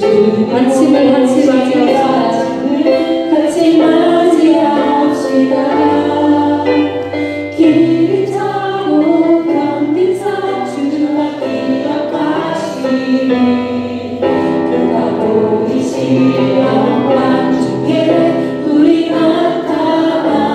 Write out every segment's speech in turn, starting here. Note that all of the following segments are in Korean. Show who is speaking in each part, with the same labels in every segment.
Speaker 1: 아침을 같이 맞이합시다. 길을 타고 견딘 사주가 기억하시리. 그가 보이시는 영광 중에 우리 나타나리라.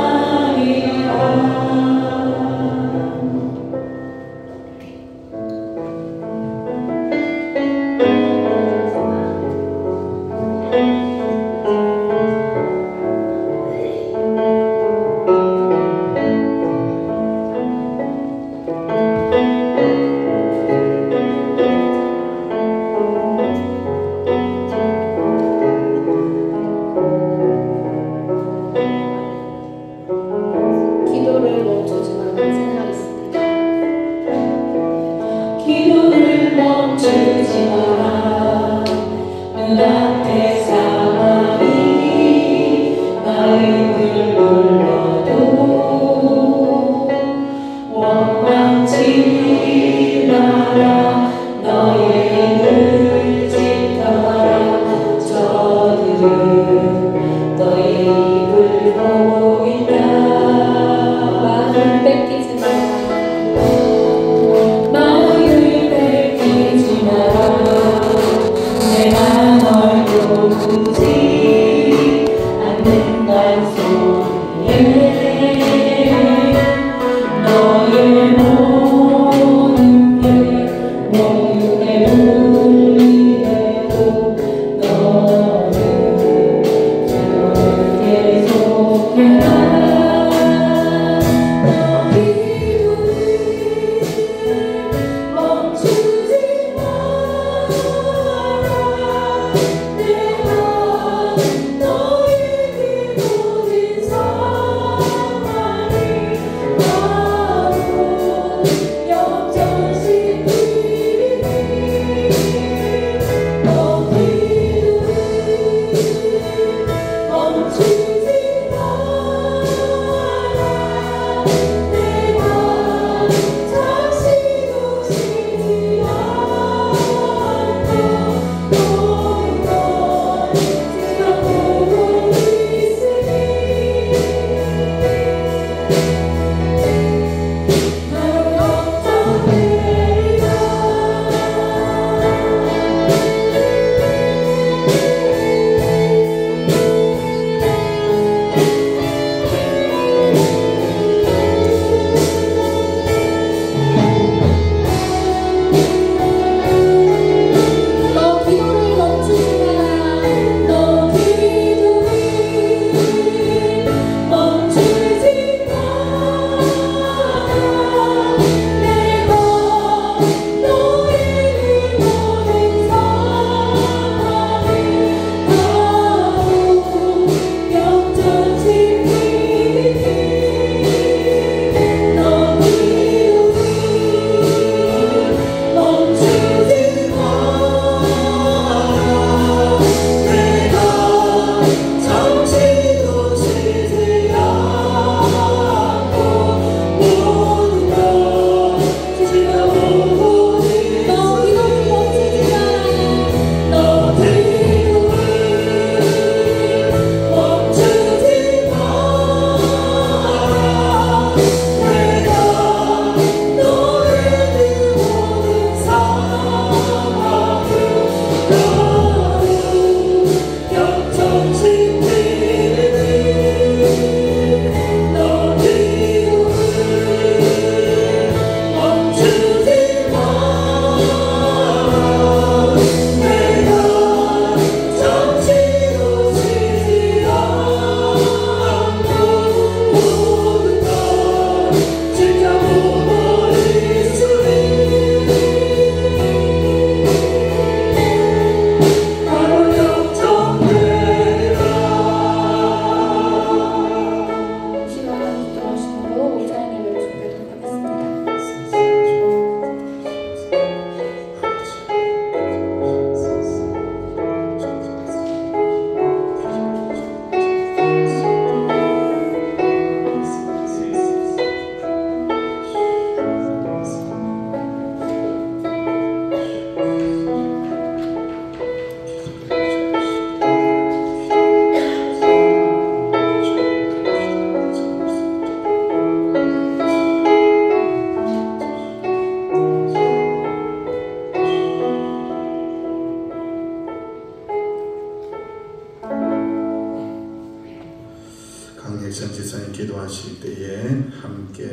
Speaker 2: 지성이 기도하실 때에 함께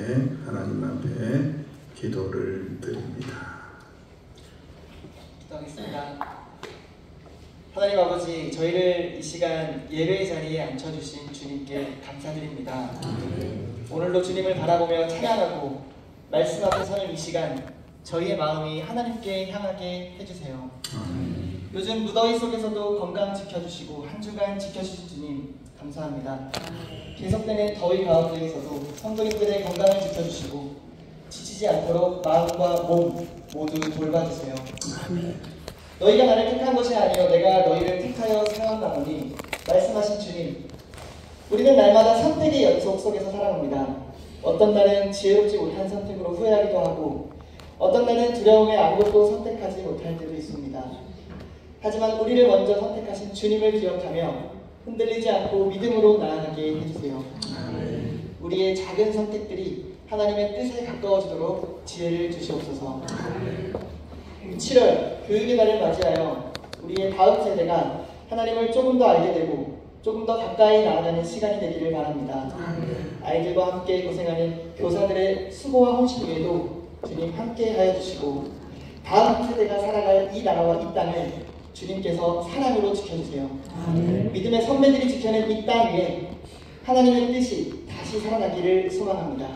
Speaker 2: 하나님 앞에 기도를 드립니다.
Speaker 3: 기도하겠습니다. 하나님 아버지, 저희를 이 시간 예배의 자리에 앉혀주신 주님께 감사드립니다. 오늘도 주님을 바라보며 찬양하고 말씀 앞에 서는 이 시간, 저희의 마음이 하나님께 향하게 해주세요. 요즘 무더위 속에서도 건강 지켜주시고 한 주간 지켜주신 주님 감사합니다. 계속되는 더위 가운데에서도 성도님들의 건강을 지켜주시고 지치지 않도록 마음과 몸 모두 돌봐주세요. 너희가 나를 택한 것이 아니요 내가 너희를 택하여 세웠나보니 말씀하신 주님, 우리는 날마다 선택의 연속 속에서 살아갑니다. 어떤 날은 지혜롭지 못한 선택으로 후회하기도 하고 어떤 날은 두려움에 아무것도 선택하지 못할 때도 있습니다. 하지만 우리를 먼저 선택하신 주님을 기억하며 흔들리지 않고 믿음으로 나아가게 해주세요. 우리의 작은 선택들이 하나님의 뜻에 가까워지도록 지혜를 주시옵소서. 7월 교육의 달을 맞이하여 우리의 다음 세대가 하나님을 조금 더 알게 되고 조금 더 가까이 나아가는 시간이 되기를 바랍니다. 아이들과 함께 고생하는 교사들의 수고와 헌신 외에도 주님 함께 하여 주시고 다음 세대가 살아갈 이 나라와 이 땅을 주님께서 사랑으로 지켜주세요. 믿음의 선배들이 지켜낸 이 땅 위에 하나님의 뜻이 다시 살아나기를 소망합니다.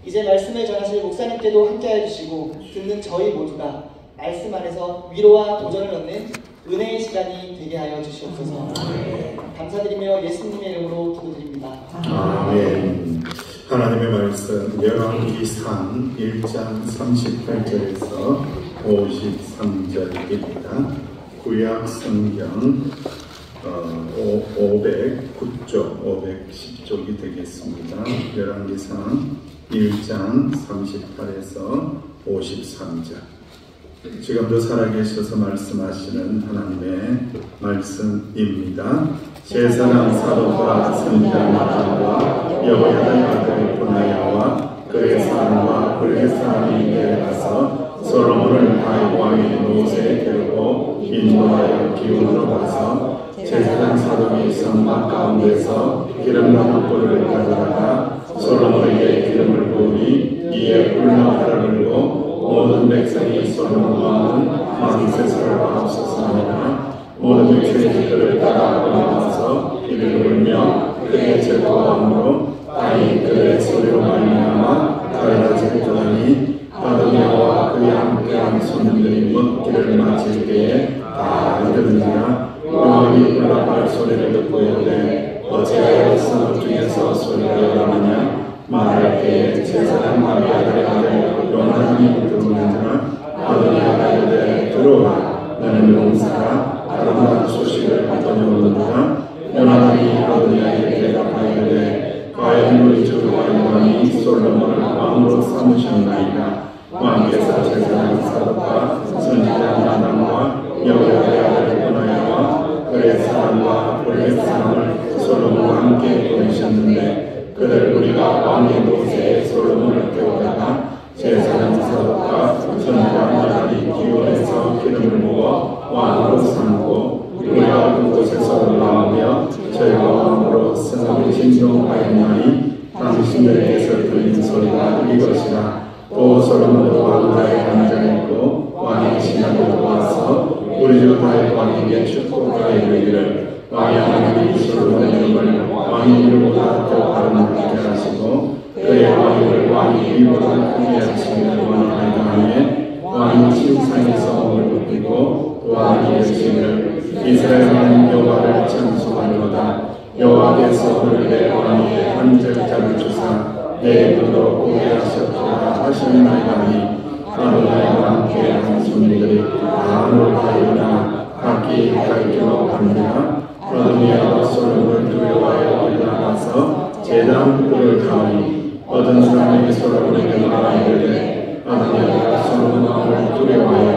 Speaker 3: 이제 말씀을 전하실 목사님께도 함께해 주시고 듣는 저희 모두가 말씀 안에서 위로와 도전을 얻는 은혜의 시간이 되게 하여 주시옵소서. 감사드리며 예수님의 이름으로 기도드립니다.
Speaker 2: 아멘. 하나님의 말씀 열왕기상 1장 38절에서 53절입니다. 구약 성경 509쪽, 510쪽이 되겠습니다. 열왕기상 1장 38에서 53절. 지금도 살아계셔서 말씀하시는 하나님의 말씀입니다. 제사장 사도과 선지자 나단과 여호야다의 아들 브나야와 그의 사람과 그의 사람이 내려가서 솔로몬을 다윗 왕의 노새에 데리고 인도하여 기온으로 가서 제사장 사도의 성막 가운데서 기름 담은 뿔을 가져다가 솔로몬에게 기름을 부으니 이에 꿀나무를 물고 모든 백성이 솔로몬 왕은 망세스를 하옵소서. 모든 백성들을 따라 올라와서 이를 울며 그의 즐거워함으로 땅이 그의 소리로 말미암아 달라지더니 아도니아와 그의 함께한 손님들이 묻기를 마칠 때에 다 들으니라. 여호와의 올라갈 소리를 듣고 이르되 어찌하여 성읍 중에서 소리가 일어나냐. 말할 때에 제사장 아비아달의 아들 요나단이 들어오는지라. 아도니아가 이르되 들어오라. 너는 용사라. 아름다운 소식을 받더니 오는도다. 요나단이 아도니아에게 대답하이르되 과연 우리 주 왕이 솔로몬을 왕으로 삼으셨나이다. 왕께서 제사장 사도과 선지자 나단과 여호야다의 아들 브나야와 그의 사람과 그의 사람을 솔로몬과 함께 보내셨는데 그들 우리가 왕의 노새에 솔로몬을 태우다가 제사장 사도과 선지자 나단이 기온에서 기름을 부어 왕으로 삼고 우리가 그곳에서 올라오며 즐거움으로 성읍을 진동하였나니 당신들에게서 들린 소리가 이것이라. 또 솔로몬도 왕가에 앉아있고 왕의 신하들도 와서 우리 주 다윗 왕에게 축복하여 이르기를 왕의 하나님이 솔로몬의 이름을 왕의 이름보다 더 아름답게 하시고 그의 왕위를 왕의 이름보다 크게 하시기를 원하나이다 하매 왕이 침상에서 몸을 굽히고 왕이 이르시기를 이스라엘 하나님 여호와를 찬송하리로다. 여호와께서 그를 왕위에 한 절자를 주사 내 눈으로 보게 하셨도다 하시나이다 하니 아도니아와 함께 한 손님들이 다 놀라이르나 각기 갈길로 갑니다. 아도니아가 솔로몬을 두려워하여 일어나서 제단 뿔을 가오니 어떤 사람에게 솔로몬에게 말하이르되 아도니아가 솔로몬 왕을 두려워하여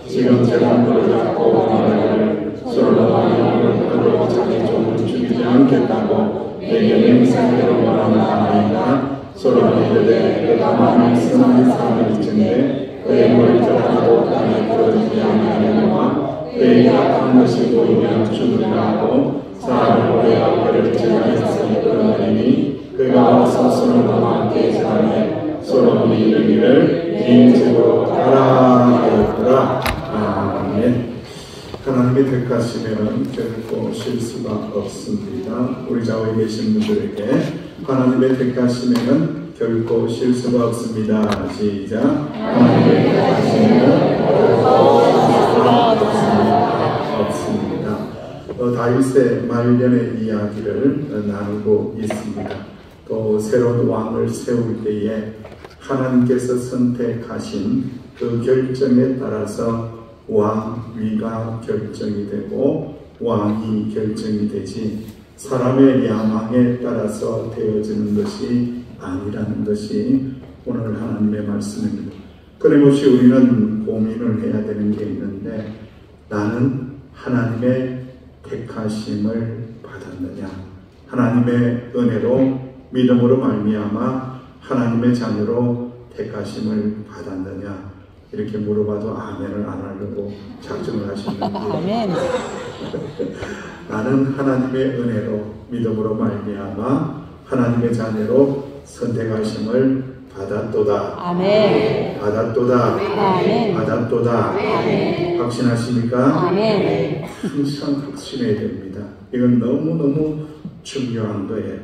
Speaker 2: 지금 제단 뿔을 잡고 말하기를 솔로몬이 오늘 하루 자기 종을 죽이지 않겠다고 내게 맹세하기로 말한다. 솔로몬이 이르되 그가 만일 선한 사람을 잊은데 그의 머리를 하나도 땅에 부러지지 아니하려니와 그에게 악한 것이 보이면 죽으리라 하고 사람을 오래 그를 제자에서 끌어내니
Speaker 1: 함께하며
Speaker 2: 솔로몬이 이르기를 네 집으로 가라 하였더라. 아멘. 하나님의 택하심에는 결코 실수가 없습니다. 우리 좌우에 계신 분들에게 하나님의 택하심에는 결코 실수가 없습니다. 시작. 하나님의 택하심에는 결코 실수가 없습니다. 다윗의 말년의 이야기를 나누고 있습니다. 또 새로운 왕을 세울 때에 하나님께서 선택하신 그 결정에 따라서 왕위가 결정이 되고 왕이 결정이 되지 사람의 야망에 따라서 되어지는 것이 아니라는 것이 오늘 하나님의 말씀입니다. 끊임없이 우리는 고민을 해야 되는 게 있는데 나는 하나님의 택하심을 받았느냐, 하나님의 은혜로 믿음으로 말미암아 하나님의 자녀로 택하심을 받았느냐, 이렇게 물어봐도 아멘을 안 하려고 작정을 하시는데 아멘. 나는 하나님의 은혜로 믿음으로 말미암아 하나님의 자녀로 선택하심을 받았도다. 아멘. 받았도다. 아멘. 받았도다. 아멘. 확신하십니까? 아멘. 항상 확신해야 됩니다. 이건 너무너무 중요한 거예요.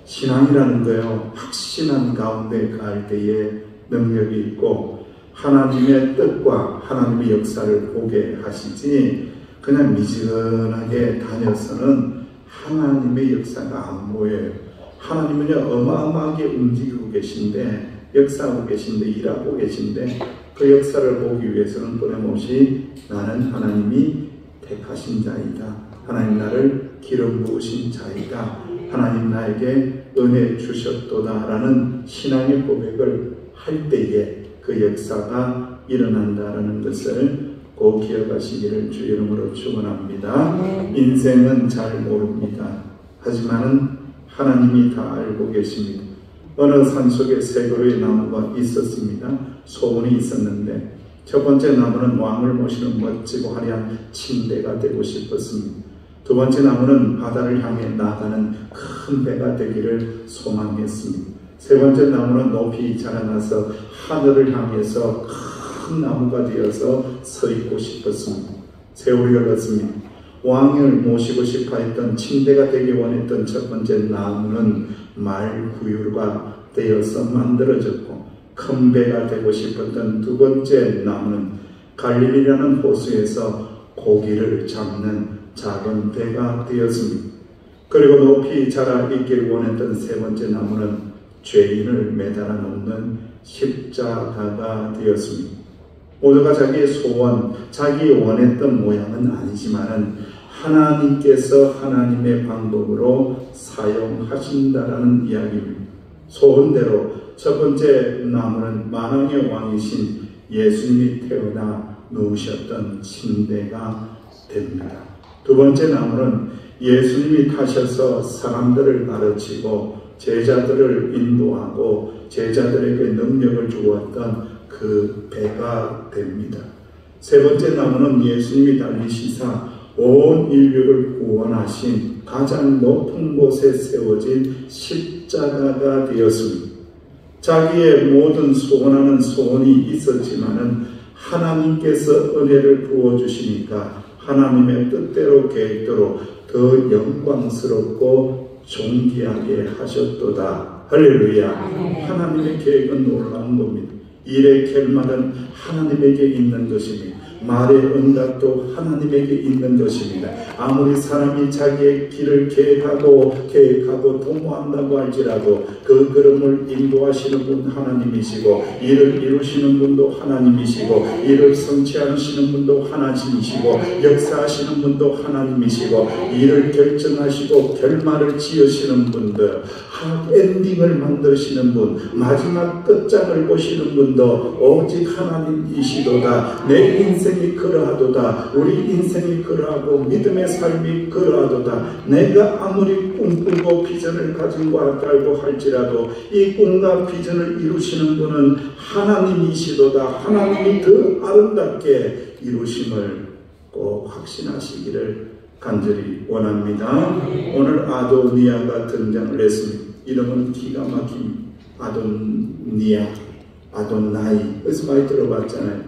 Speaker 2: 신앙이라는 거요, 확신한 가운데 갈 때에 능력이 있고 하나님의 뜻과 하나님의 역사를 보게 하시지 그냥 미지근하게 다녀서는 하나님의 역사가 안 보여요. 하나님은요 어마어마하게 움직이고 계신데, 역사하고 계신데, 일하고 계신데 그 역사를 보기 위해서는 끊임없이 나는 하나님이 택하신 자이다, 하나님 나를 기름 부으신 자이다, 하나님 나에게 은혜 주셨도다 라는 신앙의 고백을 할 때에 그 역사가 일어난다라는 것을 꼭 기억하시기를 주 이름으로 축원합니다. 인생은 잘 모릅니다. 하지만 하나님이 다 알고 계십니다. 어느 산속에 세 그루의 나무가 있었습니다. 소원이 있었는데 첫 번째 나무는 왕을 모시는 멋지고 화려한 침대가 되고 싶었습니다. 두 번째 나무는 바다를 향해 나가는 큰 배가 되기를 소망했습니다. 세 번째 나무는 높이 자라나서 하늘을 향해서 큰 나무가 되어서 서 있고 싶었습니다. 세월이 흘렀습니다. 왕을 모시고 싶어 했던, 침대가 되기 원했던 첫 번째 나무는 말구유가 되어서 만들어졌고, 큰 배가 되고 싶었던 두 번째 나무는 갈릴리라는 호수에서 고기를 잡는 작은 배가 되었습니다. 그리고 높이 자라 있길 원했던 세 번째 나무는 죄인을 매달아 놓는 십자가가 되었습니다. 모두가 자기의 소원, 자기 원했던 모양은 아니지만은 하나님께서 하나님의 방법으로 사용하신다라는 이야기입니다. 소원대로 첫 번째 나무는 만왕의 왕이신 예수님이 태어나 누우셨던 침대가 됩니다. 두 번째 나무는 예수님이 타셔서 사람들을 가르치고 제자들을 인도하고 제자들에게 능력을 주었던 그 배가 됩니다. 세 번째 나무는 예수님이 달리시사 온 인류를 구원하신 가장 높은 곳에 세워진 십자가가 되었습니다. 자기의 모든 소원하는 소원이 있었지만은 하나님께서 은혜를 부어주시니까 하나님의 뜻대로 계획대로 더 영광스럽고 존귀하게 하셨도다. 할렐루야. 하나님의 계획은 놀라운 겁니다. 일의 결말은 하나님에게 있는 것입니다. 말의 응답도 하나님에게 있는 것입니다. 아무리 사람이 자기의 길을 계획하고 도모한다고 할지라도 그 걸음을 인도하시는 분 하나님이시고, 일을 이루시는 분도 하나님이시고, 일을 성취하시는 분도 하나님이시고, 역사하시는 분도 하나님이시고, 일을 결정하시고 결말을 지으시는 분들, 엔딩을 만드시는 분, 마지막 끝장을 보시는 분도 오직 하나님이시도다. 내 인생이 그러하도다. 우리 인생이 그러하고 믿음의 삶이 그러하도다. 내가 아무리 꿈꾸고 비전을 가진 것 같다고 할지라도 이 꿈과 비전을 이루시는 분은 하나님이시도다. 하나님이 더 아름답게 이루심을 꼭 확신하시기를 간절히 원합니다. 오늘 아도니아가 등장을 했습니다. 이름은 기가 막힙니다. 아돈니아, 아돈나이. 그래서 많이 들어봤잖아요.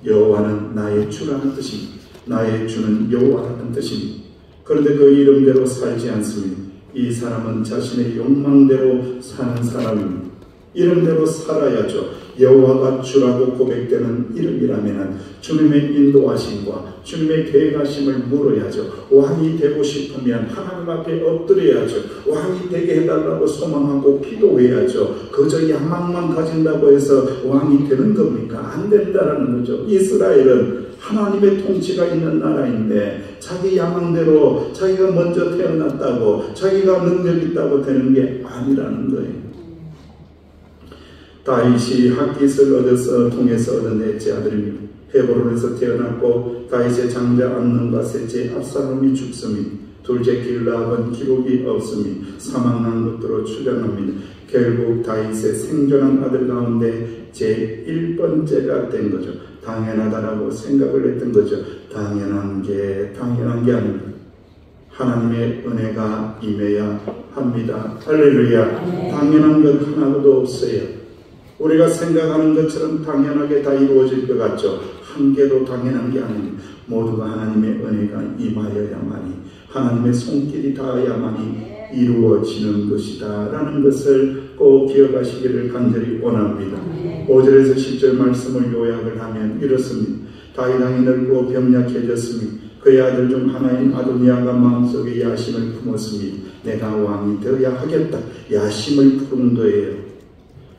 Speaker 2: 여호와는 나의 주라는 뜻입니다. 나의 주는 여호와라는 뜻입니다. 그런데 그 이름대로 살지 않습니다. 이 사람은 자신의 욕망대로 사는 사람입니다. 이름대로 살아야죠. 여호와가 주라고 고백되는 이름이라면 주님의 인도하심과 주님의 계획하심을 물어야죠. 왕이 되고 싶으면 하나님 앞에 엎드려야죠. 왕이 되게 해달라고 소망하고 기도해야죠. 그저 야망만 가진다고 해서 왕이 되는 겁니까? 안 된다라는 거죠. 이스라엘은 하나님의 통치가 있는 나라인데 자기 야망대로 자기가 먼저 태어났다고 자기가 능력 있다고 되는 게 아니라는 거예요. 다윗이 핫깃을 통해서 얻은 넷째 아들입니다. 헤브론에서 태어났고 다윗의 장자 암논과 셋째 압살롬이 죽습니다. 둘째 길라압은 기록이 없습니다. 사망한 것으로 추정합니다. 결국 다윗의 생존한 아들 가운데 제1번째가 된 거죠. 당연하다라고 생각을 했던 거죠. 당연한 게 아닙니다. 하나님의 은혜가 임해야 합니다. 할렐루야. 당연한 것 하나도 없어요. 우리가 생각하는 것처럼 당연하게 다 이루어질 것 같죠. 한 개도 당연한 게 아닙니다. 모두가 하나님의 은혜가 임하여야만이, 하나님의 손길이 닿아야만이 이루어지는 것이다 라는 것을 꼭 기억하시기를 간절히 원합니다. 5절에서 10절 말씀을 요약을 하면 이렇습니다. 다윗 왕이 늙고 병약해졌으니 그의 아들 중 하나인 아도니아가 마음속에 야심을 품었습니다. 내가 왕이 되어야 하겠다. 야심을 품은 거예요.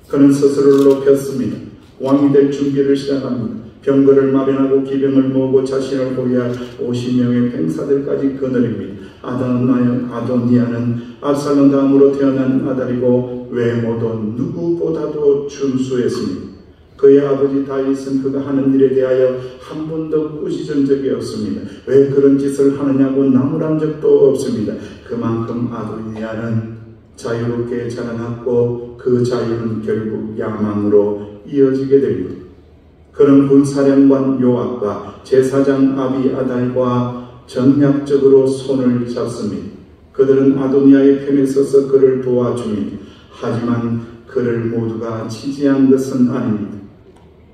Speaker 2: 그는 스스로를 높였습니다. 왕이 될 준비를 시작합니다. 병거를 마련하고 기병을 모으고 자신을 호위할 50명의 병사들까지 거느립니다. 아도니아는 압살롬 다음으로 태어난 아들이고 외모도 누구보다도 준수했습니다. 그의 아버지 다윗은 그가 하는 일에 대하여 한 번도 꾸짖은 적이 없습니다. 왜 그런 짓을 하느냐고 나무란 적도 없습니다. 그만큼 아도니아는 자유롭게 자라났고 그 자유는 결국 야망으로 이어지게 됩니다. 그는 군사령관 요압과 제사장 아비아달과 전략적으로 손을 잡습니다. 그들은 아도니아의 편에 서서 그를 도와줍니다. 하지만 그를 모두가 지지한 것은 아닙니다.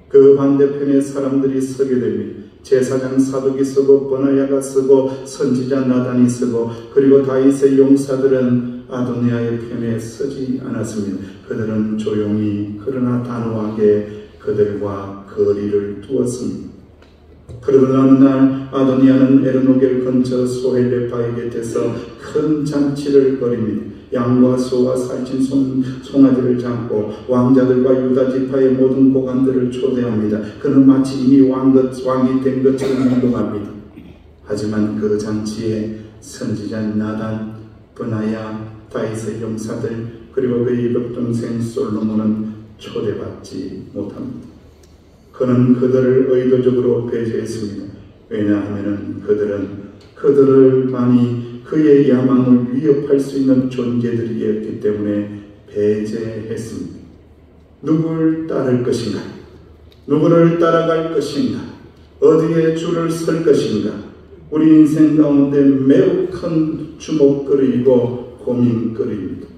Speaker 2: 그 반대편에 사람들이 서게 됩니다. 제사장 사독이 서고 버나야가 서고 선지자 나단이 서고 그리고 다윗의 용사들은 아도니아의 편에 서지 않았습니다. 그들은 조용히 그러나 단호하게 그들과 거리를 두었습니다. 그러던 어느 날 아도니아는 에르노겔 근처 소헬레파의 곁에서 큰 잔치를 벌입니다. 양과 소와 살찐 송아지를 잡고 왕자들과 유다 지파의 모든 고관들을 초대합니다. 그는 마치 이미 왕이 된 것처럼 행동합니다. 하지만 그 잔치에 선지자 나단, 브나야, 다윗의 용사들 그리고 그의 일곱동생 솔로몬은 초대받지 못합니다. 그는 그들을 의도적으로 배제했습니다. 왜냐하면 그들을 많이 그의 야망을 위협할 수 있는 존재들이었기 때문에 배제했습니다. 누굴 따를 것인가? 누구를 따라갈 것인가? 어디에 줄을 설 것인가? 우리 인생 가운데 매우 큰 주목거리이고 고민거리입니다.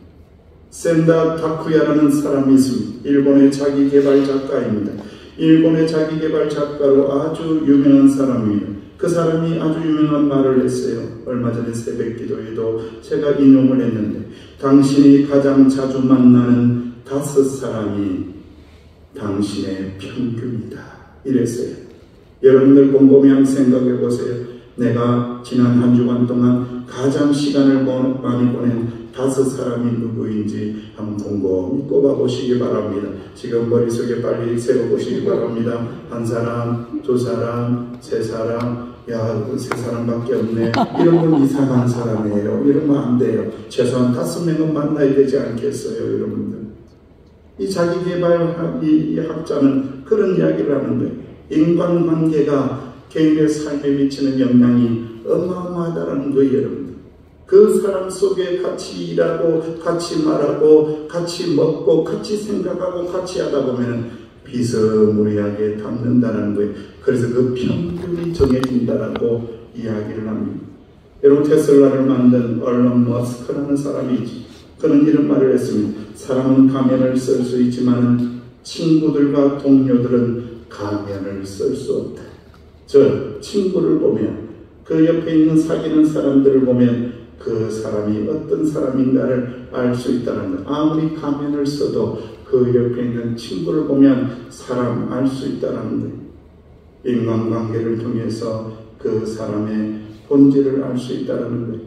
Speaker 2: 센다 타쿠야라는 사람이 있습니다. 일본의 자기개발 작가입니다. 일본의 자기개발 작가로 아주 유명한 사람입니다. 그 사람이 아주 유명한 말을 했어요. 얼마 전에 새벽기도에도 제가 인용을 했는데 당신이 가장 자주 만나는 5사람이 당신의 평균이다 이랬어요. 여러분들 곰곰이 한번 생각해 보세요. 내가 지난 한 주간 동안 가장 시간을 많이 보낸 5사람이 누구인지 한번 곰곰이 꼽아보시기 바랍니다. 지금 머릿속에 빨리 세워보시기 바랍니다. 1사람, 2사람, 3사람, 야, 3사람밖에 없네. 이런 건 이상한 사람이에요. 이러면 안 돼요. 최소한 5명은 만나야 되지 않겠어요, 여러분들. 이 자기개발 이 학자는 그런 이야기를 하는 거예요. 인간관계가 개인의 삶에 미치는 영향이 어마어마하다는 거예요, 여러분들. 그 사람 속에 같이 일하고 같이 말하고 같이 먹고 같이 생각하고 같이 하다 보면 비스무리하게 담는다는 거예요. 그래서 그 평균이 정해진다라고 이야기를 합니다. 여러분 테슬라를 만든 얼런 머스크라는 사람이 있지. 그는 이런 말을 했습니다. 사람은 가면을 쓸 수 있지만 친구들과 동료들은 가면을 쓸 수 없다. 저 친구를 보면, 그 옆에 있는 사귀는 사람들을 보면 그 사람이 어떤 사람인가를 알 수 있다는 것. 아무리 가면을 써도 그 옆에 있는 친구를 보면 사람 알 수 있다는 것. 인간관계를 통해서 그 사람의 본질을 알 수 있다는 것.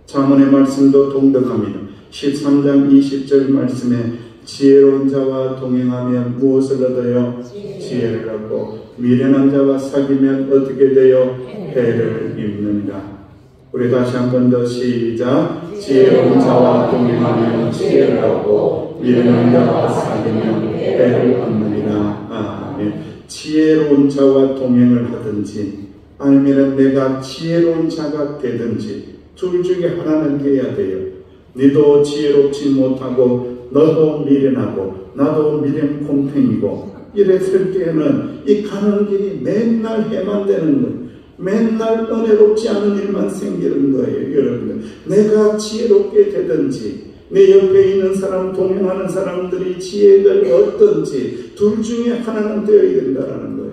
Speaker 2: 잠언의 말씀도 동등합니다. 13장 20절 말씀에 지혜로운 자와 동행하면 무엇을 얻어요? 지혜를 얻고 미련한 자와 사귀면 어떻게 돼요? 해를 입느니라. 우리 다시 한 번 더 시작. 지혜로운 자와 동행하면 지혜를 얻고 미련한 자와 사귀면 해를 얻느니라. 아멘. 지혜로운 자와 동행을 하든지 아니면 내가 지혜로운 자가 되든지 둘 중에 하나는 해야 돼요. 너도 지혜롭지 못하고 너도 미련하고 나도 미련곰탱이고 이랬을 때에는 이 가는 길이 맨날 해만 되는 거예요. 맨날 은혜롭지 않은 일만 생기는 거예요. 여러분들, 내가 지혜롭게 되든지 내 옆에 있는 사람, 동행하는 사람들이 지혜를 얻든지 둘 중에 하나는 되어야 된다는 거예요.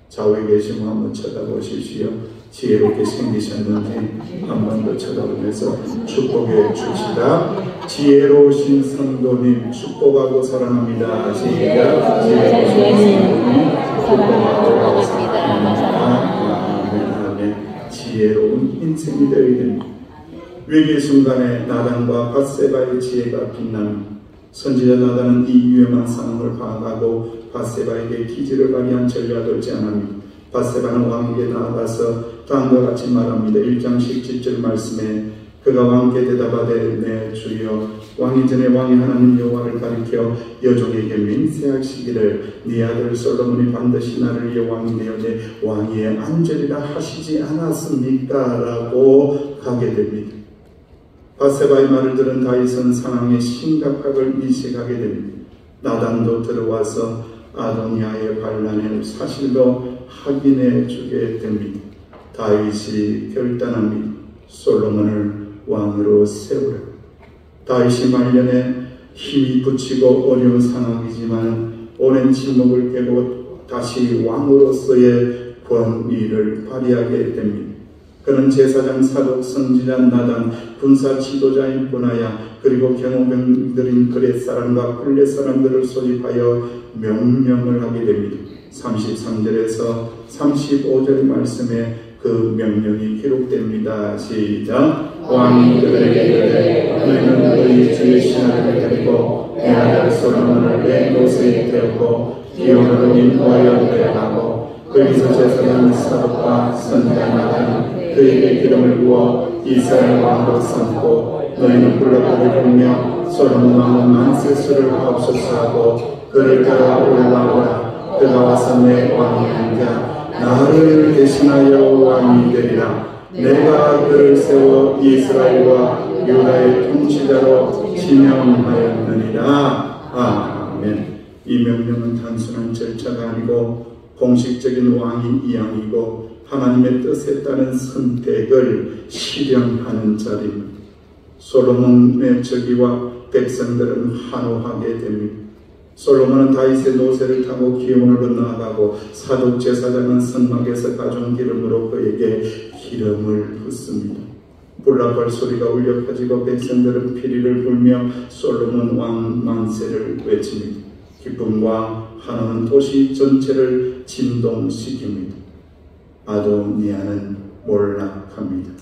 Speaker 2: 좌우에 계시면 한번 쳐다보십시오. 지혜롭게 생기셨는지 한 번 더 쳐다보면서 축복해 줍시다. 지혜로우신 성도님 축복하고 사랑합니다. 시작. 지혜로우신 성도님 축복하고 사랑합니다. 지혜로운 인생이 되어야 됩니다. 위기 순간에 나단과 밧세바의 지혜가 빛납니다. 선지자 나단은 이 위험한 상황을 파악하고 밧세바에게 기지를 발휘한 전략을 제안합니다. 밧세바는 왕에게 나아가서 다음과 같이 말합니다. 1장 17절 말씀에 그가 왕께 대답하되 내 주여 왕이 전에 왕이 하나님 여호와를 가리켜 여종에게 맹세하시기를 네 아들 솔로몬이 반드시 나를 위해 왕이 되어 내 왕위에 앉으리라 하시지 않았습니까? 라고 가게 됩니다. 밧세바의 말을 들은 다윗은 상황의 심각함을 인식하게 됩니다. 나단도 들어와서 아도니아의 반란을 사실로 확인해 주게 됩니다. 다윗이 결단합니다. 솔로몬을 왕으로 세우라. 다윗이 말년에 힘이 붙이고 어려운 상황이지만 오랜 침묵을 깨고 다시 왕으로서의 권위를 발휘하게 됩니다. 그는 제사장, 사독, 선지자, 나단, 군사 지도자인 분하야 그리고 경호병들인 그렛 사람과 굴렛 사람들을 소집하여 명령을 하게 됩니다. 33절에서 35절 말씀에 그 명령이 기록됩니다. 시작. 왕이 그들에게 이르되 너희는 너희 주의 신하를 데리고 내 아들 솔로몬을 내 노새에 태우고 기온으로 인도하여 데려가고 거기서 제사장 사독과 선지자 나단은 그에게 기름을 부어 이스라엘 왕으로 삼고 너희는 불렀다를 불며 솔로몬 왕은 만세수를 하옵소서 하고 그를 따라 올라오라. 그가 와서 내 왕에 앉아 나를 대신하여 왕이 되리라. 내가 그를 세워 이스라엘과 유다의 통치자로 지명하였느니라. 아멘. 이 명령은 단순한 절차가 아니고 공식적인 왕위 이양이고 하나님의 뜻에 따른 선택을 실현하는 자리입니다. 솔로몬의 저기와 백성들은 환호하게 됩니다. 솔로몬은 다윗의 노새를 타고 기온으로 나아가고 사독 제사장은 성막에서 가져온 기름으로 그에게 기름을 붓습니다. 불나팔 소리가 울려 퍼지고 백성들은 피리를 불며 솔로몬 왕 만세를 외칩니다. 기쁨과 환호는 도시 전체를 진동시킵니다. 아도니아는 몰락합니다.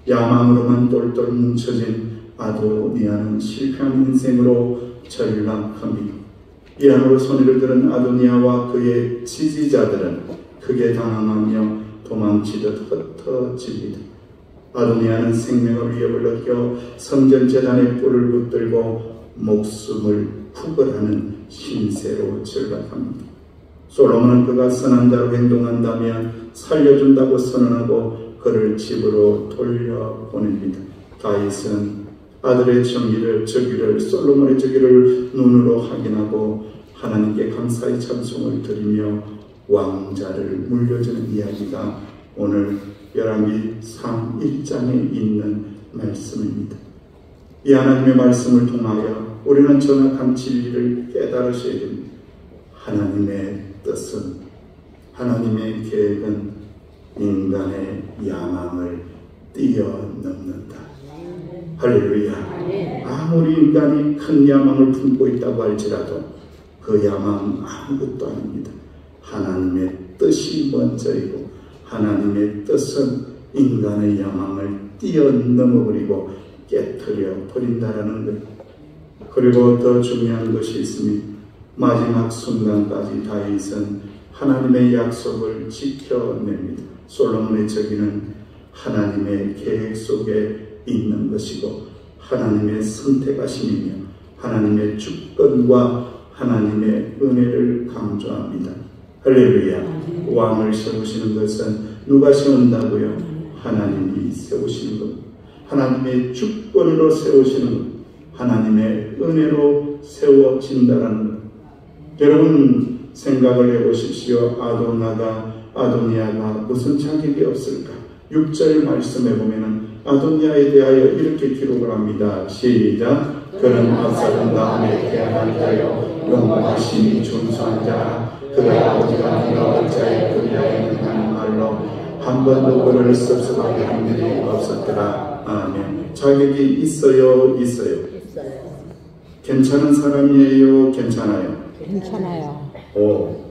Speaker 2: 야망으로만 똘똘 뭉쳐진 아도니아는 실패한 인생으로 전락합니다. 이함으로 손해를 들은 아도니아와 그의 지지자들은 크게 당황하며 도망치듯 흩어집니다. 아도니아는 생명의 위협을 느껴 성전 제단에 뿔을 붙들고 목숨을 구걸하는 신세로 전락합니다. 솔로몬은 그가 선한 자로 행동한다면 살려준다고 선언하고 그를 집으로 돌려보냅니다. 다윗은 아들의 저기를 솔로몬의 저기를 눈으로 확인하고 하나님께 감사의 찬송을 드리며 왕자를 물려주는 이야기가 오늘 열왕기상 1장에 있는 말씀입니다. 이 하나님의 말씀을 통하여 우리는 정확한 진리를 깨달으셔야 됩니다. 하나님의 뜻은, 하나님의 계획은 인간의 야망을 뛰어넘는다. 할렐루야. 아무리 인간이 큰 야망을 품고 있다고 할지라도 그 야망은 아무것도 아닙니다. 하나님의 뜻이 먼저이고 하나님의 뜻은 인간의 야망을 뛰어넘어버리고 깨트려 버린다라는 것. 그리고 더 중요한 것이 있습니다. 마지막 순간까지 다윗은 하나님의 약속을 지켜냅니다. 솔로몬의 저기는 하나님의 계획 속에 있는 것이고 하나님의 선택하심이며 하나님의 주권과 하나님의 은혜를 강조합니다. 할렐루야. 왕을 세우시는 것은 누가 세운다고요? 하나님이 세우시는 것. 하나님의 주권으로 세우시는 것. 하나님의 은혜로 세워진다는 것. 여러분 생각을 해보십시오. 아도니아가 무슨 자격이 없을까? 6절 말씀에 보면은 아도니아에 대하여 이렇게 기록을 합니다. 시작. 그는 압살롬 다음에 태어난 자요 용감하심이 준수한 자라. 그의 아버지가 네가 자의 그리하였는 하는 말로 한 번도 그를 섭섭하게 한 일이 없었더라. 아멘. 자격이 있어요? 있어요? 괜찮은 사람이에요? 괜찮아요?
Speaker 4: 괜찮아요.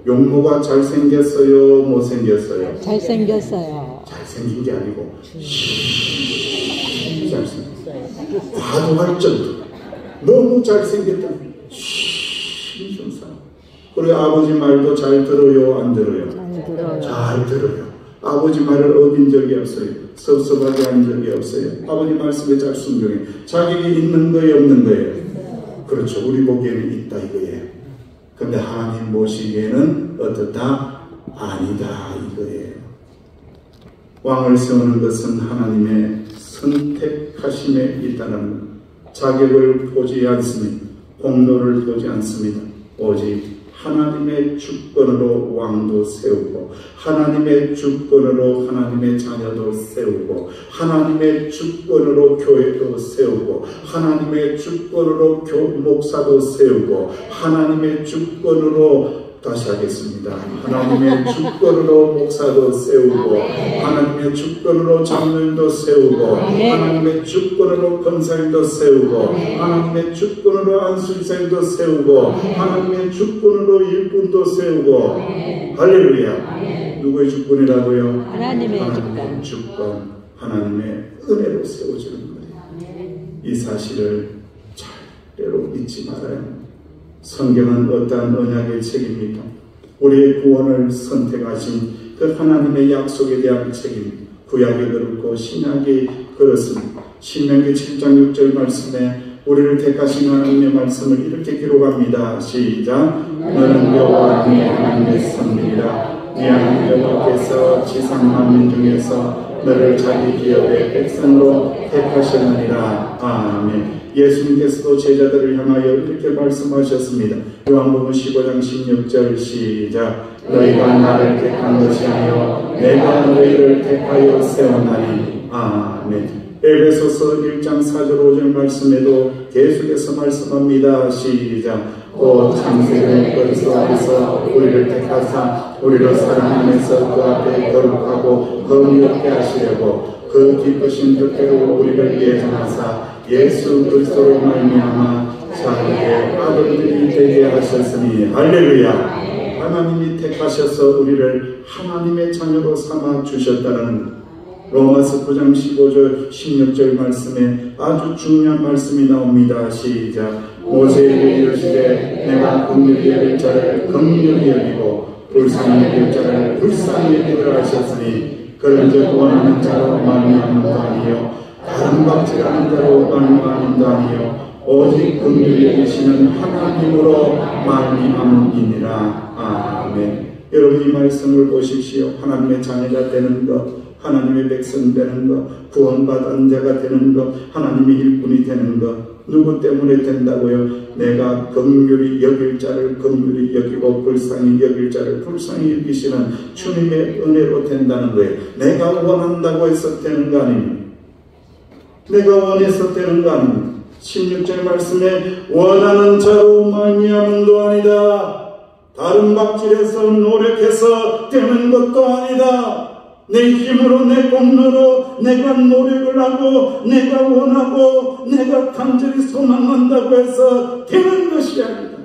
Speaker 2: 용모가 잘생겼어요? 못생겼어요?
Speaker 4: 잘생겼어요.
Speaker 2: 잘생긴 게 아니고 잘생겼어요. 과도할 정도. 너무 잘생겼다. 이런 사람. 그리고 아버지 말도 잘 들어요? 안 들어요? 잘 들어요. 아버지 말을 어긴 적이 없어요. 섭섭하게 한 적이 없어요. 아버지 말씀에 잘 순종해. 자격이 있는 거예요? 없는 거예요? 그렇죠. 우리 보기에는 있다 이거예요. 근데 하나님 보시기에는 어떻다? 아니다 이거예요. 왕을 세우는 것은 하나님의 선택하심에 있다는 것. 자격을 보지 않습니다. 공로를 보지 않습니다. 오직 하나님의 주권으로 왕도 세우고 하나님의 주권으로 하나님의 자녀도 세우고 하나님의 주권으로 교회도 세우고 하나님의 주권으로 목사도 세우고 하나님의 주권으로 다시 하겠습니다. 하나님의 주권으로 목사도 세우고 하나님의 주권으로 장로님도 세우고 하나님의 주권으로 권사님도 세우고 하나님의 주권으로 안수생도 세우고 하나님의 주권으로 일꾼도 세우고 할렐루야. 누구의 주권이라고요?
Speaker 4: 하나님의
Speaker 2: 주권. 하나님의 은혜로 세워지는 거예요. 이 사실을 절대로 잊지 말아야 합니다. 성경은 어떠한 언약의 책입니까? 우리의 구원을 선택하신 그 하나님의 약속에 대한 책입니다. 구약이 그렇고 신약이 그렇습니다. 신명기 7장 6절 말씀에 우리를 택하신 하나님의 말씀을 이렇게 기록합니다. 시작. 너는 여호와 네 하나님의 선민이라. 네 하나님 여호와께서 지상 만민 중에서 너를 자기 기업의 백성으로 택하셨느니라. 아멘. 예수님께서도 제자들을 향하여 이렇게 말씀하셨습니다. 요한복음 15장 16절 시작. 너희가 나를 택한 것이 아니요 내가 너희를 택하여 세웠나니. 아멘. 에베소서 1장 4절 5절 말씀에도 계속해서 말씀합니다. 시작. 곧 창세기 벌써 안에서 우리를 택하사 우리를 사랑 안에서 그 앞에 거룩하고 거룩하게 하시려고 그 기쁘신 뜻대로 우리를 예정하사 예수 그리스도로 말미암아 자기의 아들들이 되게 하셨으니. 할렐루야. 하나님이 택하셔서 우리를 하나님의 자녀로 삼아 주셨다는 로마서 9장 15절 16절 말씀에 아주 중요한 말씀이 나옵니다. 시작. 모세에게 이르시되 내가 긍휼히 여길 자를 긍휼히 여기고 불쌍히 여길 자를 불쌍히 여기라 하셨으니 그런즉 원하는 자로 말미암음도 아니요 다른 박질하는 자로 말미암음도 아니요 오직 긍휼히 여기시는 하나님으로 말미암음이니라. 아멘. 여러분 이 말씀을 보십시오. 하나님의 자녀가 되는 것, 하나님의 백성 되는 것, 구원받은 자가 되는 것, 하나님의 일꾼이 되는 것 누구 때문에 된다고요? 내가 긍휼히 여길 자를 긍휼히 여기고 불쌍히 여길 자를 불쌍히 여기시는 주님의 은혜로 된다는 거예요. 내가 원한다고 해서 되는 거 아닙니다. 내가 원해서 되는 거 아닙니다. 16절 말씀에 원하는 자로 말미암은도 아니다. 다른 박질에서 노력해서 되는 것도 아니다. 내 힘으로 내 공로로 내가 노력을 하고 내가 원하고 내가 간절히 소망한다고 해서 되는 것이 아니다.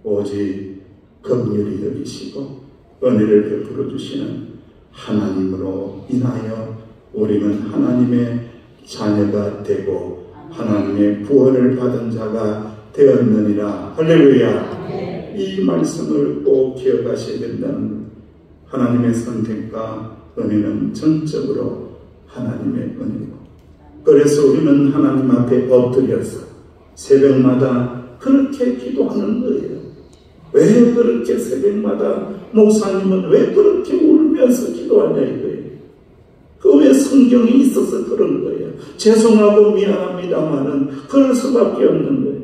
Speaker 2: 오직 긍휼히 여기시고 은혜를 베풀어 주시는 하나님으로 인하여 우리는 하나님의 자녀가 되고 하나님의 구원을 받은 자가 되었느니라. 할렐루야. 이 말씀을 꼭 기억하셔야 된다는 것. 하나님의 선택과 은혜는 전적으로 하나님의 은혜고, 그래서 우리는 하나님 앞에 엎드려서 새벽마다 그렇게 기도하는 거예요. 왜 그렇게 새벽마다 목사님은 왜 그렇게 울면서 기도하냐 이거예요. 그 왜 성경이 있어서 그런 거예요. 죄송하고 미안합니다만은 그럴 수밖에 없는 거예요.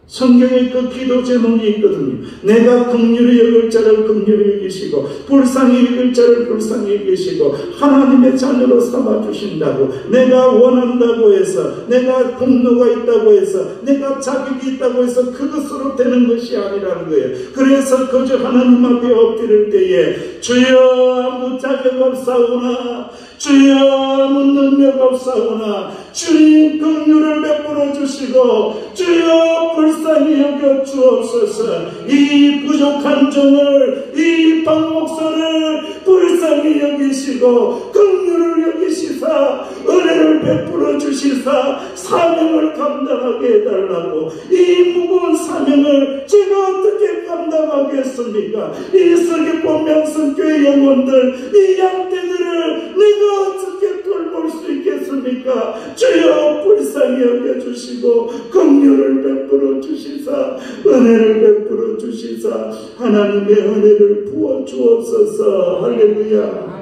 Speaker 2: 성경에 그 기도 제목이 있거든요. 내가 긍휼히 여길 자를 긍휼히 여기시고 불쌍히 여길 자를 불쌍히 여기시고 하나님의 자녀로 삼아주신다고. 내가 원한다고 해서, 내가 공로가 있다고 해서, 내가 자격이 있다고 해서 그것으로 되는 것이 아니라는 거예요. 그래서 그저 하나님 앞에 엎드릴 때에 주여 아무 자격 없사오나, 주여 아무 능력 없사오나 주님 긍휼을 베풀어 주시고 주여 불쌍히 여겨 주옵소서. 이 부족한 종을, 이 박목사를 불쌍히 여기시고 긍휼을 여기시사 은혜를 베풀어 주시사 사명을 감당하게 해달라고. 이 무거운 사명을 제가 어떻게 감당하겠습니까? 이 서귀포 명성교회 영혼들, 이 양떼들을 내가 어떻게 돌볼 수 있겠습니까? 주여 불쌍히 여겨주시고 긍휼을 베풀어 주시사 은혜를 베풀어 주시사 하나님의 은혜를 부어 주옵소서. 할렐루야.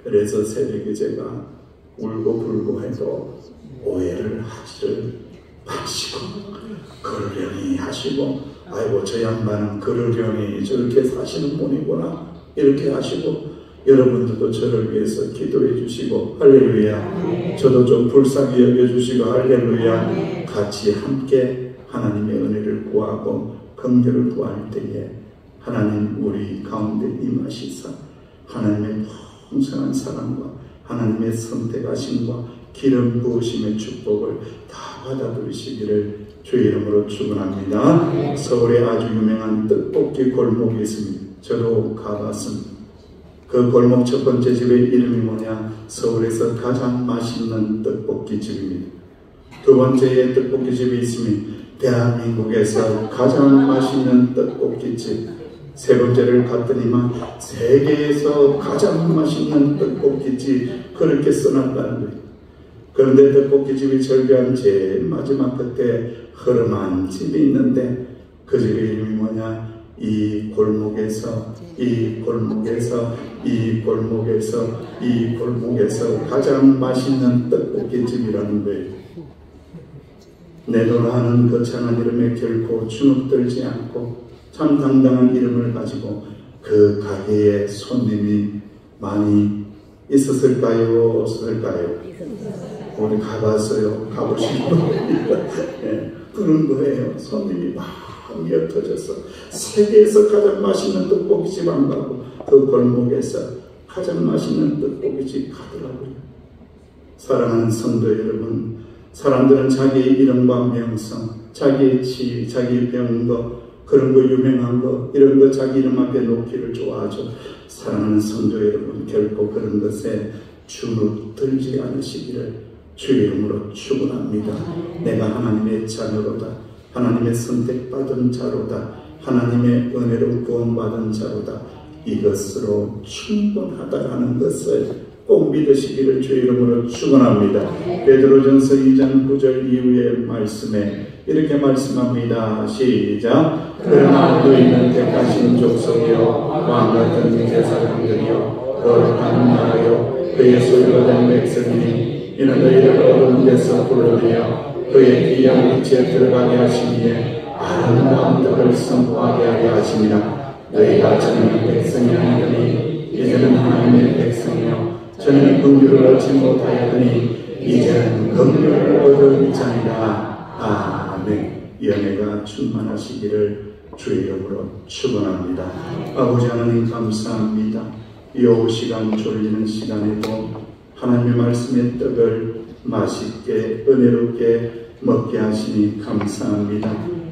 Speaker 2: 그래서 새벽에 제가 울고 불고 해도 오해를 하지를 마시고 그러려니 하시고, 아이고 저 양반은 그러려니 저렇게 사시는 분이구나 이렇게 하시고, 여러분들도 저를 위해서 기도해 주시고 할렐루야. 저도 좀 불쌍히 여겨주시고 할렐루야. 같이 함께 하나님의 은혜를 구하고 긍휼을 구할 때에 하나님 우리 가운데 임하시사 하나님의 풍성한 사랑과 하나님의 선택하심과 기름 부으심의 축복을 다 받아들이시기를 주의 이름으로 축원합니다. 서울에 아주 유명한 떡볶이 골목이 있습니다. 저도 가봤습니다. 그 골목 첫 번째 집의 이름이 뭐냐? 서울에서 가장 맛있는 떡볶이 집입니다. 두 번째에 떡볶이 집이 있으면 대한민국에서 가장 맛있는 떡볶이 집. 세 번째를 갔더니만 세계에서 가장 맛있는 떡볶이 집, 그렇게 써놨다는 거예요. 그런데 떡볶이 집이 절벽한 제일 마지막 끝에 허름한 집이 있는데 그 집의 이름이 뭐냐? 이 골목에서 가장 맛있는 떡볶이 집이라는 거예요. 내노라 하는 거창한 이름에 결코 주눅들지 않고 참 당당한 이름을 가지고 그 가게에 손님이 많이 있었을까요? 없었을까요? 우리 가봤어요. 가보신 분입니다. 네, 그런 거예요. 손님이 마음이 옅어져서 세계에서 가장 맛있는 떡볶이집 안 가고 그 골목에서 가장 맛있는 떡볶이집 가더라고요. 사랑하는 성도 여러분, 사람들은 자기의 이름과 명성, 자기의 치, 자기의 배운 거, 그런 거 유명한 거, 이런 거 자기 이름 앞에 놓기를 좋아하죠. 사랑하는 성도 여러분, 결코 그런 것에 주눅들지 않으시기를 주의 이름으로 축원합니다. 내가 하나님의 자녀로다, 하나님의 선택받은 자로다, 하나님의 은혜로 구원받은 자로다, 이것으로 충분하다라는 것을 꼭 믿으시기를 주의 이름으로 축원합니다. 베드로전서 2장 9절 이후의 말씀에 이렇게 말씀합니다. 시작. 그러나 너희는 택하신 족속이요 왕같은 제사장들이요 거룩한 나라요 그의 소유가 된 백성이니 이는 너희를 어두운 데서 불러내어 그의 귀한 빛에 들어가게 하시기에 아름다운 뜻을 선포하게 하게 하시니라. 너희가 전에는 백성이 아니더니 이제는 하나님의 백성이요 전에는 긍휼을 얻지 못하였더니 이제는 긍휼을 얻을 자니라. 아멘. 이 은혜가 충만하시기를 주의 이름으로 축원합니다. 아버지 하나님 감사합니다. 이 오후 시간 졸리는 시간에도 하나님의 말씀의 떡을 맛있게 은혜롭게 먹게 하시니 감사합니다.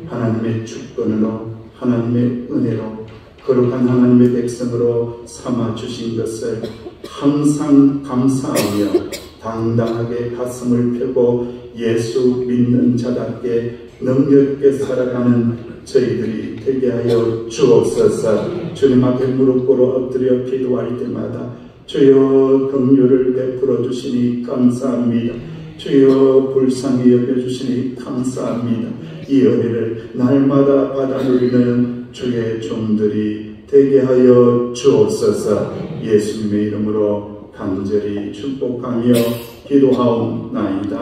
Speaker 2: 하나님의 주권으로 하나님의 은혜로 거룩한 하나님의 백성으로 삼아주신 것을 항상 감사하며 당당하게 가슴을 펴고 예수 믿는 자답게 능력있게 살아가는 저희들이 되게 하여 주옵소서. 주님 앞에 무릎 꿇어 엎드려 기도할 때마다 주여 긍휼을 베풀어 주시니 감사합니다. 주여 불쌍히 여겨주시니 감사합니다. 이 은혜를 날마다 받아 누리는 주의 종들이 되게 하여 주옵소서. 예수님의 이름으로 간절히 축복하며 기도하옵나이다.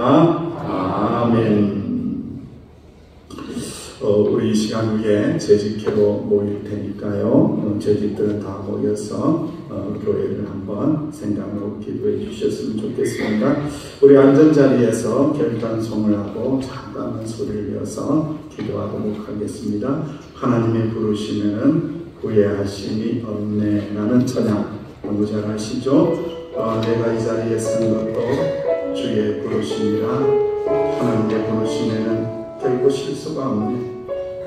Speaker 2: 아멘. 우리 이 시간 후에 재직회로 모일 테니까요. 재직들은 다 모여서 교회를 한번 생각으로 기도해 주셨으면 좋겠습니다. 우리 앉은 자리에서 결단송을 하고 잠깐만 소리를 내어서 기도하도록 하겠습니다. 하나님의 부르시는 후회하심이 없네 라는 찬양 너무 잘 아시죠? 내가 이 자리에 쓴 것도 주의 부르심이라. 하나님의 부르심에는 결코 실수가 없네.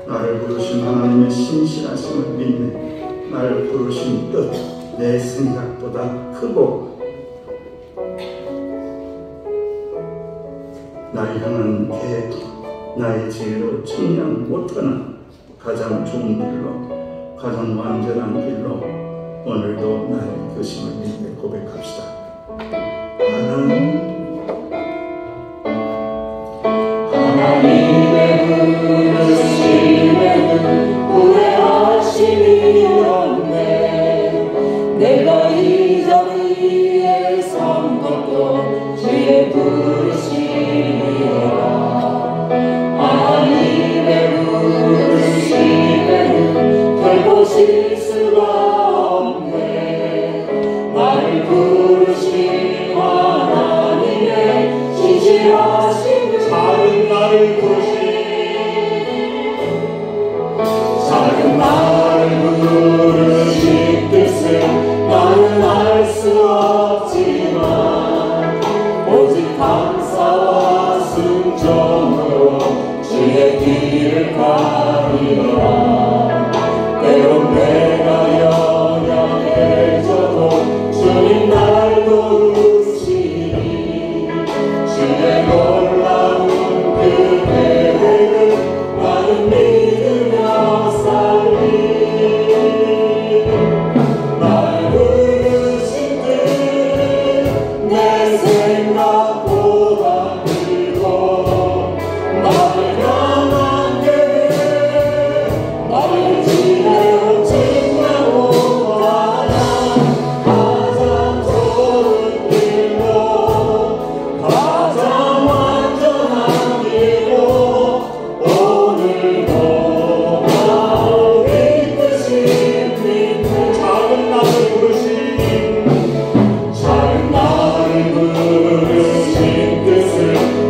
Speaker 2: 나를 부르신 하나님의 신실하심을 믿네. 나를 부르신 뜻 내 생각보다 크고 나를 향한 계획 나의 지혜로 측량 못하는 가장 좋은 길로 가장 완전한 길로 오늘도 나의 교심을 믿네 고백합시다.
Speaker 1: 하나님의 부르심에는 후회하심이 없네. 내가 이 자리에 선 것도 주의 부르심이라. 하나님의 부르심에는 결코 실수가 없네. 나를 부르신 하나님의 신실하심을 작은 나를 부르신 뜻을 나는 알 수 없지만 오직 감사와 순종으로 주의 길을 가리라. 때론 내가 연약해져도 주님 날 도우시니 주의 놀라운 그 계획을 나는 믿으며 살리. 날 부르신 듯 내 생각보다 크고 나를 향한 계획 나를 지혜로 측량하고 가장 좋은 길로 가장 완전한 길로 오늘도 나를 이끄신 작은 나를 부르신 뜻을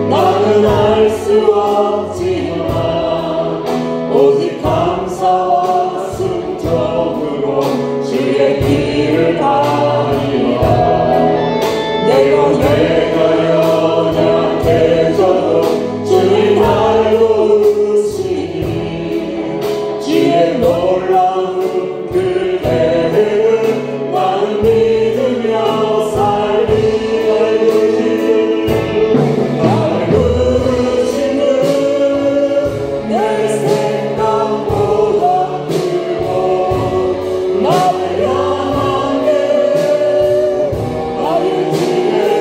Speaker 1: 나는 알 수 없지만 오직 감사와 순종으로 주의 길을 가리라. 내가 연약해져도 주님 날 도우시니 주의 놀라운 그 계획을 나는 믿으며 살리. 날 부르시는 내 생각보다 크고 나를 향한 게 나를 지혜로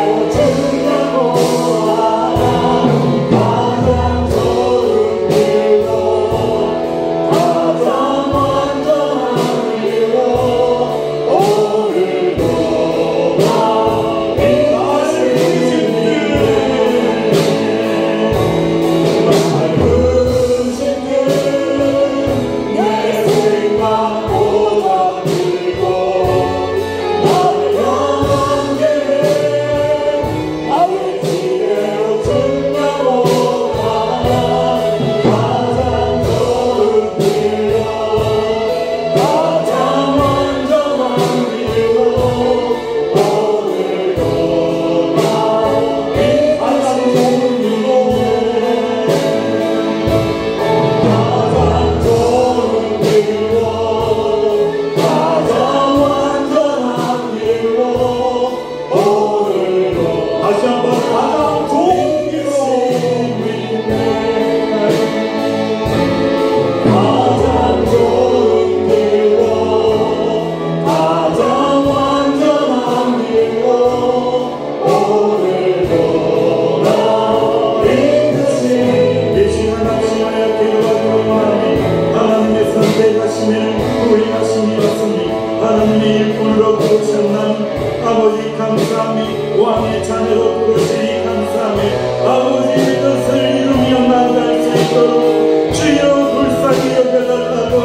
Speaker 2: 감사하니 왕의 자녀로 부르시니 감사하니 아버지의 뜻을 이루며 나아갈 수 있도록 주여 불쌍히 여겨달라고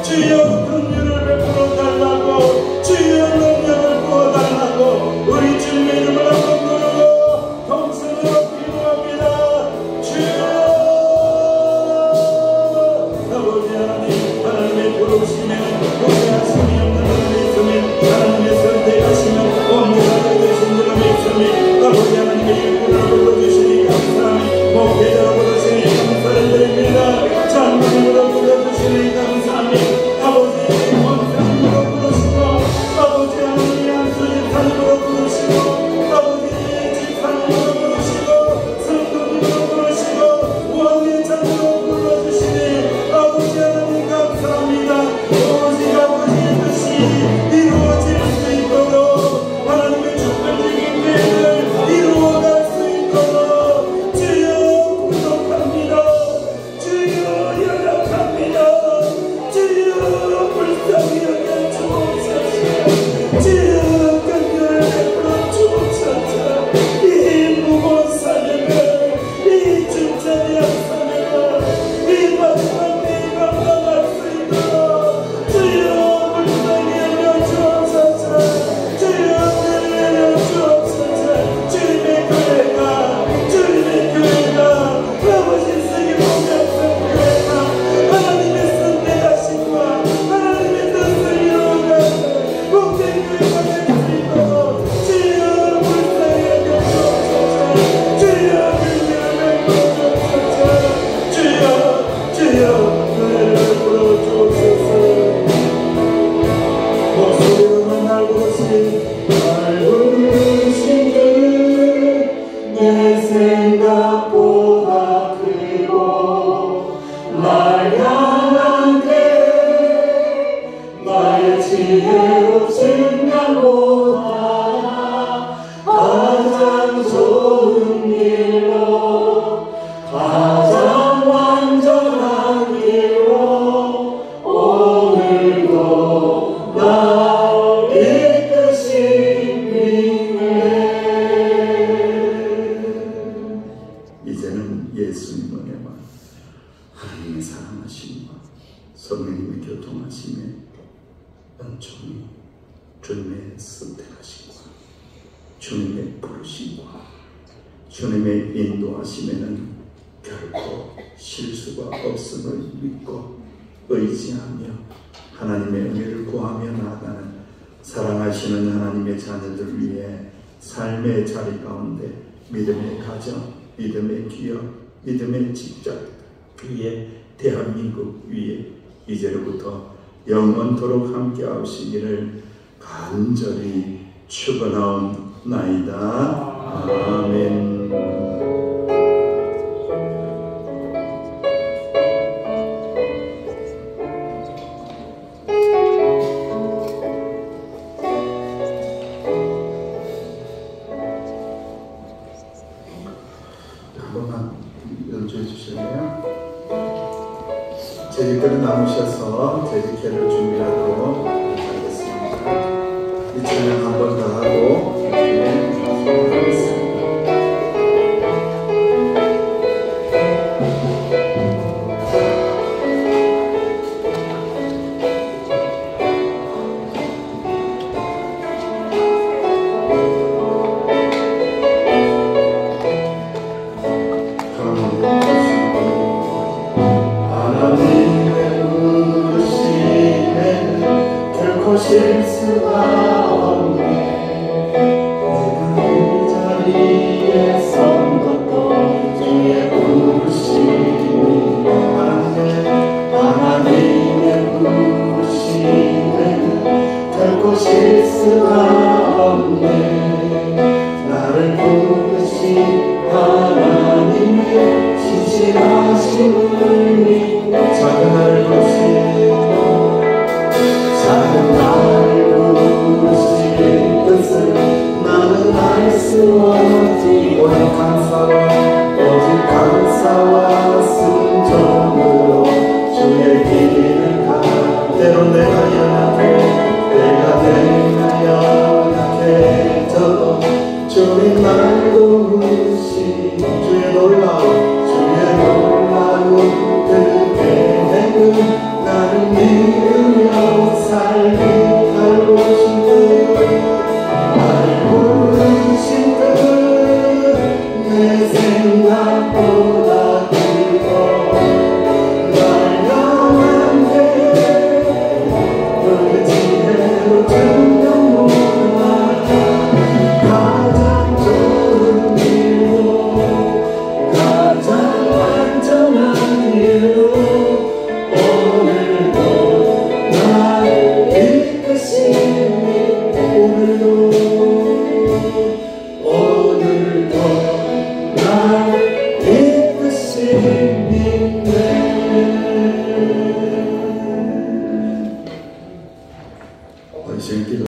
Speaker 2: 주여 긍휼을 베풀어 달라고 주여 능력을 부어달라고 우리 주님의 이름을 한번 부르고 통성으로 기도합니다. 주여 아버지 하나님 하나님의 부르심에 무죄하심이 없는 줄 믿으며 하나님의 선택하시면 언제나 되신 줄 믿으며 아버지 하나님의 일꾼을 불러주시니 감사하니 목회자로 부르시니 감사를 드립니다. 장로님으로 불러주시니 감사하니 아버지 원장님으로 부르시고 아버지 하나님의 안수집사님으로 부르시고 아버지 집사님으로 부르시고 성도님으로 부르시고 왕의 자녀로 불러주시니 아버지 하나님 감사합니다. 오직 아버지의 뜻이 이루어질 수 있도록 하나님의 주권적인 계획을 이루어갈 수 있도록 주여 구속합니다. 주여 연락합니다. 주여 불쌍히 여겨 주옵소서. 주여 긍휼을 베풀어 주옵소서. 이 무거운 사명을 이 중찬의 사명을 이 마지막 때에 감당할 수 있도록 주여 불쌍히 여겨 주옵소서. 주여 내려 주옵소서. 주님의 교회가 아버지 쓰기 보면서 교회가 하나님의 선택하심과 하나님의 뜻을 이루어가는 복된 교회가 될 수 있도록 주여 불쌍히 여겨 주옵소서. 주여 긍휼을 베풀어 주옵소서. 주여 은혜를 베풀어 주옵소서. 목소리로만 날 부르신 그는 내 생각보다 크고 날 향한 게 나의 지혜로 생각보다 가장 좋은 길로 가장 완전한 길로 오늘도 날 이끄시네. 이제는 예수님 은혜와 하나님의 사랑하심과 성령님의 교통하심에 은총이 주님의 선택하심과 주님의 부르심과 주님의 인도하심에는 결코 실수가 없음을 믿고 의지하며 하나님의 은혜를 구하며 나아가는 사랑하시는 하나님의 자녀들 위해 삶의 자리 가운데 믿음의 가정, 믿음의 기업, 믿음의 직장 위에 대한민국 위에 이제로부터 영원토록 함께 하시기를 간절히 축원하옵나이다. 아멘. 한 번만 연주해 주실래요? 제지께를 나누셔서 제지께를 준비하도록 하겠습니다. 이 찬양 한 번 더 하고 하겠습니다. 실수가 없네. 내가 이 자리에 선 것도 주의 부르심이 하나님의 부르심에는 결코 실수가 없네. 나를 부르신 하나님의 신실하심을 믿고 작은 나를 부르시고 작은 나를 부르신 뜻을 나는 알 수 없지. 오직 감사와 순종으로 주의 길을 가. 때론 내가 연약해져도 주 주님 날 도우시 주의 놀라운 그 계획은 나를 믿으며 살고 싶은 날 부르신 내 생각보다 크고 날 향한데 그 지혜로 증명하라 가장 좋은 길로 가장 안전한 길로 오늘도 날 이끄시니 오늘도 날 이끄시니 네.